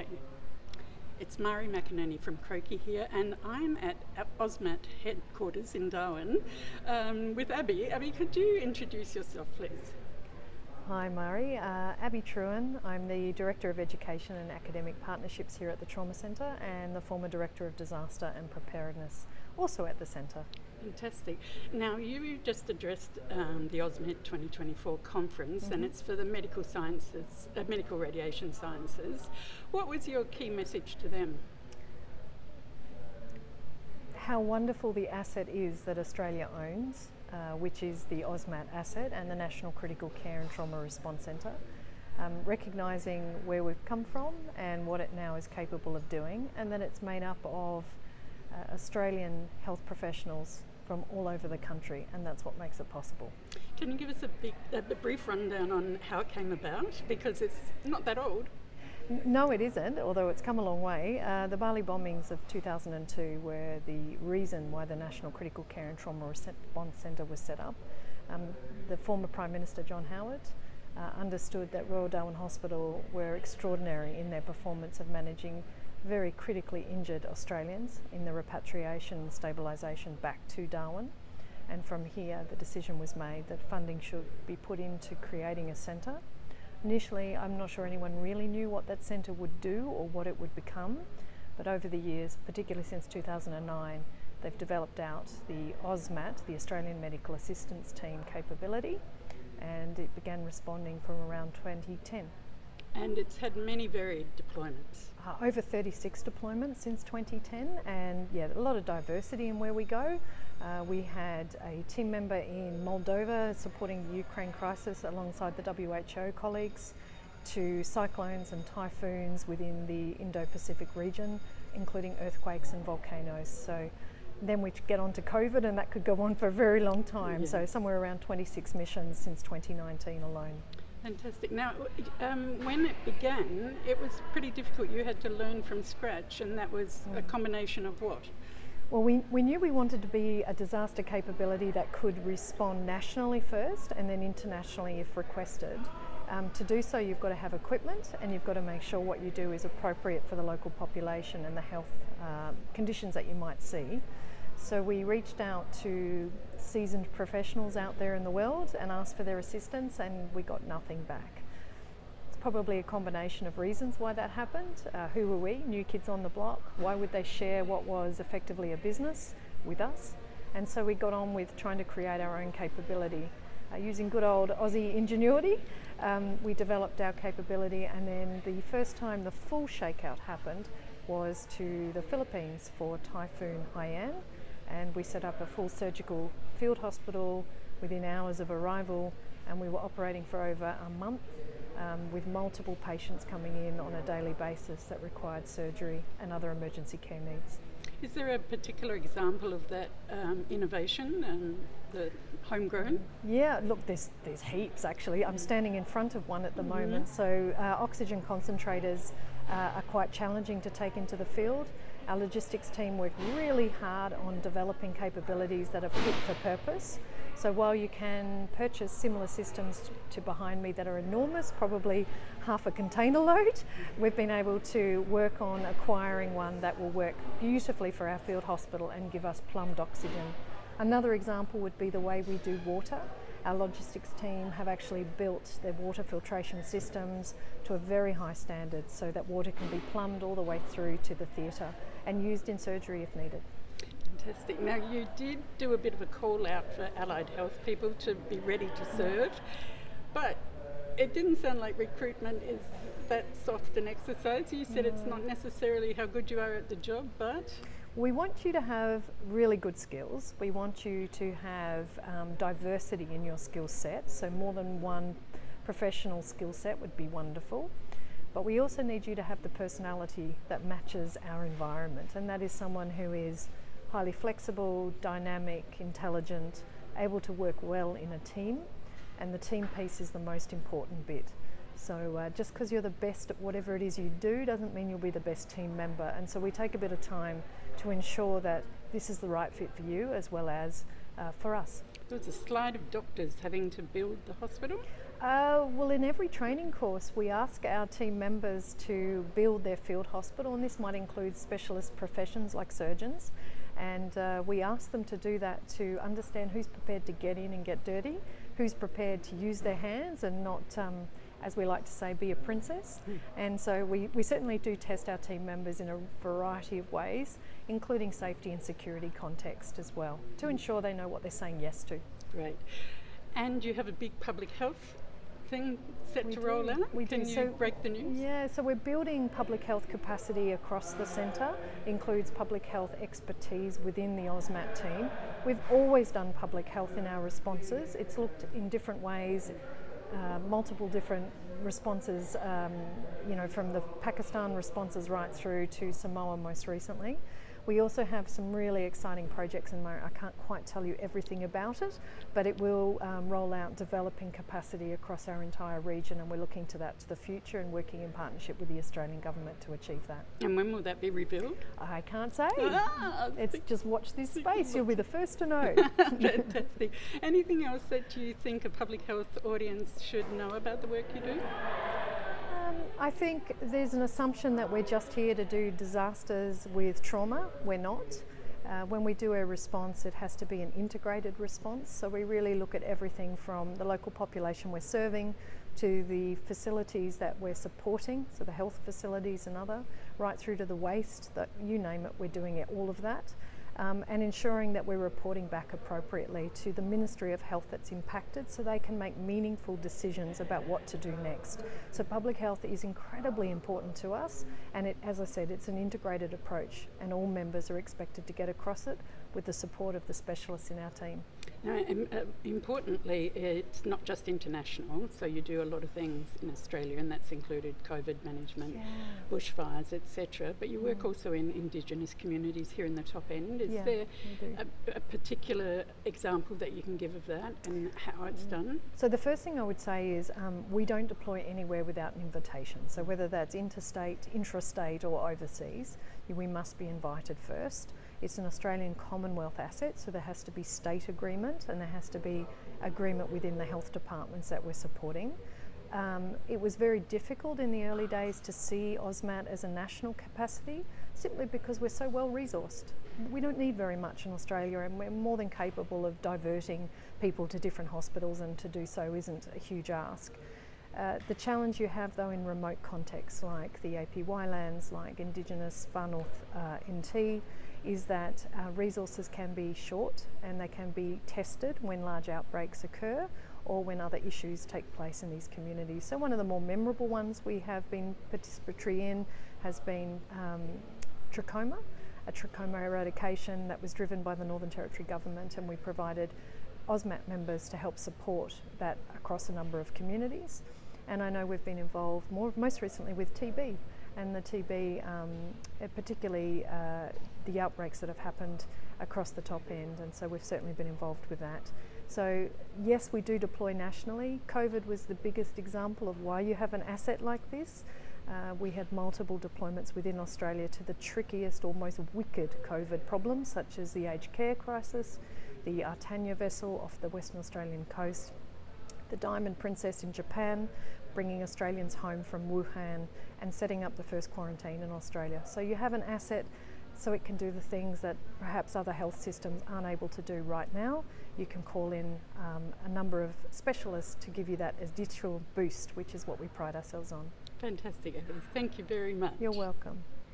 Okay, it's Mari McInerney from Croaky here, and I'm at AUSMAT headquarters in Darwin with Abby. Abby, could you introduce yourself, please? Hi Mari, Abigail Trewin. I'm the Director of Education and Academic Partnerships here at the Trauma Centre and the former Director of Disaster and Preparedness, also at the Centre. Fantastic. Now, you just addressed the AUSMAT 2024 conference, and it's for the medical sciences, medical radiation sciences. What was your key message to them? How wonderful the asset is that Australia owns, which is the AUSMAT asset and the National Critical Care and Trauma Response Centre. Recognising where we've come from and what it now is capable of doing, and that it's made up of Australian health professionals from all over the country, and that's what makes it possible. Can you give us a brief rundown on how it came about? Because it's not that old. No, it isn't, although it's come a long way. The Bali bombings of 2002 were the reason why the National Critical Care and Trauma Response Centre was set up. The former Prime Minister John Howard understood that Royal Darwin Hospital were extraordinary in their performance of managing very critically injured Australians in the repatriation and stabilisation back to Darwin. And from here the decision was made that funding should be put into creating a centre. Initially, I'm not sure anyone really knew what that centre would do or what it would become, but over the years, particularly since 2009, they've developed out the AUSMAT, the Australian Medical Assistance Team capability, and it began responding from around 2010. And it's had many varied deployments. Over 36 deployments since 2010, and a lot of diversity in where we go. We had a team member in Moldova supporting the Ukraine crisis alongside the WHO colleagues, to cyclones and typhoons within the Indo-Pacific region, including earthquakes and volcanoes. So then we get on to COVID, and that could go on for a very long time. Yes. So somewhere around 26 missions since 2019 alone. Fantastic. Now, when it began, it was pretty difficult. You had to learn from scratch, and that was a combination of what? Well, we knew we wanted to be a disaster capability that could respond nationally first and then internationally if requested. To do so, you've got to have equipment, and you've got to make sure what you do is appropriate for the local population and the health conditions that you might see. So we reached out to seasoned professionals out there in the world and asked for their assistance, and we got nothing back. It's probably a combination of reasons why that happened. Who were we? New kids on the block. Why would they share what was effectively a business with us? And so we got on with trying to create our own capability. Using good old Aussie ingenuity, we developed our capability, and then the first time the full shakeout happened was to the Philippines for Typhoon Haiyan. And we set up a full surgical field hospital within hours of arrival, and we were operating for over a month with multiple patients coming in on a daily basis that required surgery and other emergency care needs. Is there a particular example of that innovation and the homegrown? Yeah, look, there's heaps actually. I'm standing in front of one at the moment. So oxygen concentrators are quite challenging to take into the field. Our logistics team work really hard on developing capabilities that are fit for purpose. So while you can purchase similar systems to behind me that are enormous, probably half a container load, we've been able to work on acquiring one that will work beautifully for our field hospital and give us plumbed oxygen. Another example would be the way we do water. Our logistics team have actually built their water filtration systems to a very high standard so that water can be plumbed all the way through to the theatre and used in surgery if needed. Fantastic. Now, you did do a bit of a call out for allied health people to be ready to serve, but it didn't sound like recruitment is that soft an exercise. You said it's not necessarily how good you are at the job, but... We want you to have really good skills. We want you to have diversity in your skill set, so more than one professional skill set would be wonderful. But we also need you to have the personality that matches our environment, and that is someone who is highly flexible, dynamic, intelligent, able to work well in a team, and the team piece is the most important bit. So just because you're the best at whatever it is you do doesn't mean you'll be the best team member, and so we take a bit of time to ensure that this is the right fit for you as well as for us. There was a slide of doctors having to build the hospital. Well, in every training course, we ask our team members to build their field hospital, and this might include specialist professions like surgeons. And we ask them to do that to understand who's prepared to get in and get dirty, who's prepared to use their hands and not, as we like to say, be a princess. And so we certainly do test our team members in a variety of ways, including safety and security context as well, to ensure they know what they're saying yes to. Great. And you have a big public health thing set We to do. roll out? We Can do. you So- break the news? Yeah, so we're building public health capacity across the centre, includes public health expertise within the AUSMAT team. We've always done public health in our responses. It's looked in different ways, multiple different responses, from the Pakistan responses right through to Samoa most recently. We also have some really exciting projects in there. I can't quite tell you everything about it, but it will roll out developing capacity across our entire region, and we're looking to that to the future and working in partnership with the Australian government to achieve that. And when will that be revealed? I can't say. Ah, It's just watch this space. You'll be the first to know. Fantastic. Anything else that you think a public health audience should know about the work you do? I think there's an assumption that we're just here to do disasters with trauma. We're not. When we do a response, it has to be an integrated response. So we really look at everything from the local population we're serving to the facilities that we're supporting, so the health facilities and other, right through to the waste, that you name it, we're doing it, all of that. And ensuring that we're reporting back appropriately to the Ministry of Health that's impacted so they can make meaningful decisions about what to do next. So public health is incredibly important to us, and as I said, it's an integrated approach, and all members are expected to get across it with the support of the specialists in our team. Now, importantly, it's not just international, so you do a lot of things in Australia, and that's included COVID management, bushfires, etc. But you work also in Indigenous communities here in the top end. Is there a particular example that you can give of that and how it's done? So the first thing I would say is we don't deploy anywhere without an invitation. So whether that's interstate, intrastate or overseas, we must be invited first. It's an Australian Commonwealth asset, so there has to be state agreement and there has to be agreement within the health departments that we're supporting. It was very difficult in the early days to see AUSMAT as a national capacity, simply because we're so well resourced. We don't need very much in Australia, and we're more than capable of diverting people to different hospitals, and to do so isn't a huge ask. The challenge you have though in remote contexts like the APY lands, like Indigenous Far North NT, is that resources can be short and they can be tested when large outbreaks occur or when other issues take place in these communities. So one of the more memorable ones we have been participatory in has been trachoma, a trachoma eradication that was driven by the Northern Territory Government, and we provided AUSMAT members to help support that across a number of communities. And I know we've been involved most recently with TB, and the TB, particularly the outbreaks that have happened across the top end, and so we've certainly been involved with that. So yes, we do deploy nationally. COVID was the biggest example of why you have an asset like this. We had multiple deployments within Australia to the trickiest or most wicked COVID problems, such as the aged care crisis, the Artania vessel off the Western Australian coast, the Diamond Princess in Japan, bringing Australians home from Wuhan and setting up the first quarantine in Australia. So you have an asset so it can do the things that perhaps other health systems aren't able to do right now. You can call in a number of specialists to give you that additional boost, which is what we pride ourselves on. Fantastic, Abby. Thank you very much. You're welcome.